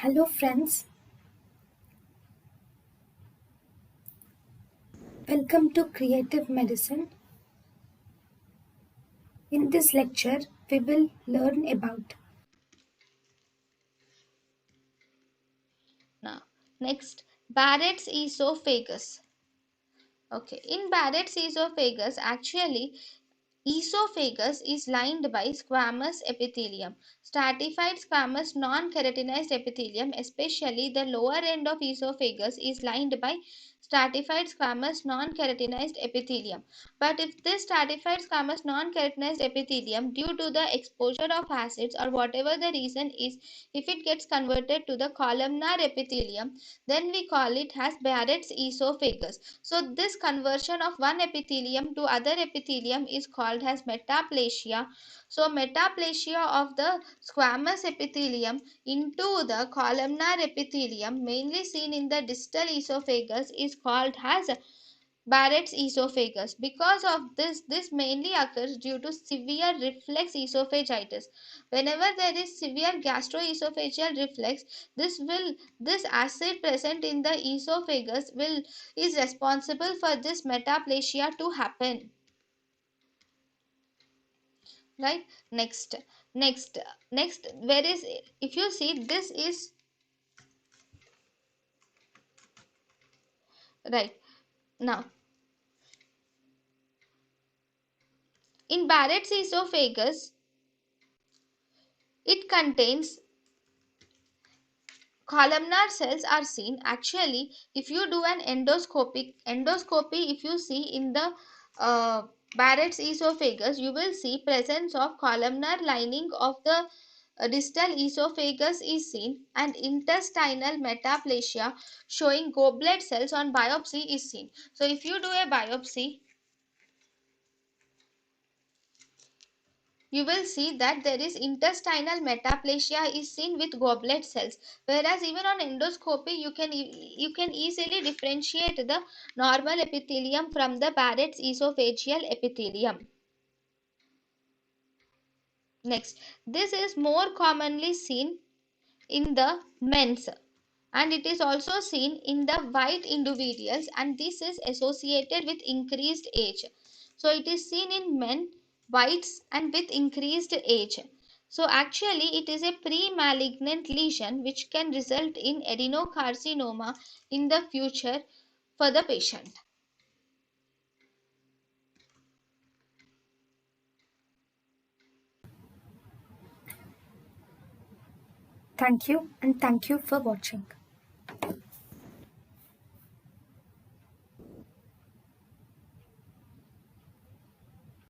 Hello friends, welcome to Creative Medicine. In this lecture, we will learn about Now, next, Barrett's esophagus. Okay, in Barrett's esophagus, actually, esophagus is lined by squamous epithelium. Stratified squamous non-keratinized epithelium, especially the lower end of esophagus, is lined by stratified squamous non-keratinized epithelium. But if this stratified squamous non-keratinized epithelium, due to the exposure of acids or whatever the reason is, if it gets converted to the columnar epithelium, then we call it as Barrett's esophagus. So this conversion of one epithelium to other epithelium is called as metaplasia. So metaplasia of the squamous epithelium into the columnar epithelium, mainly seen in the distal esophagus, is called as Barrett's esophagus. Because of this mainly occurs due to severe reflex esophagitis. Whenever there is severe gastroesophageal reflex, this acid present in the esophagus is responsible for this metaplasia to happen. Right? Next next where is, if you see, this is right. Now, in Barrett's esophagus, it contains columnar cells are seen. Actually, if you do an endoscopy, if you see in the Barrett's esophagus, you will see presence of columnar lining of the distal esophagus is seen, and intestinal metaplasia showing goblet cells on biopsy is seen. So if you do a biopsy, you will see that there is intestinal metaplasia is seen with goblet cells, whereas even on endoscopy you can easily differentiate the normal epithelium from the Barrett's esophageal epithelium. Next, this is more commonly seen in the men's, and it is also seen in the white individuals, and this is associated with increased age. So it is seen in men, whites, and with increased age. So actually it is a pre-malignant lesion which can result in adenocarcinoma in the future for the patient. thank you and thank you for watching.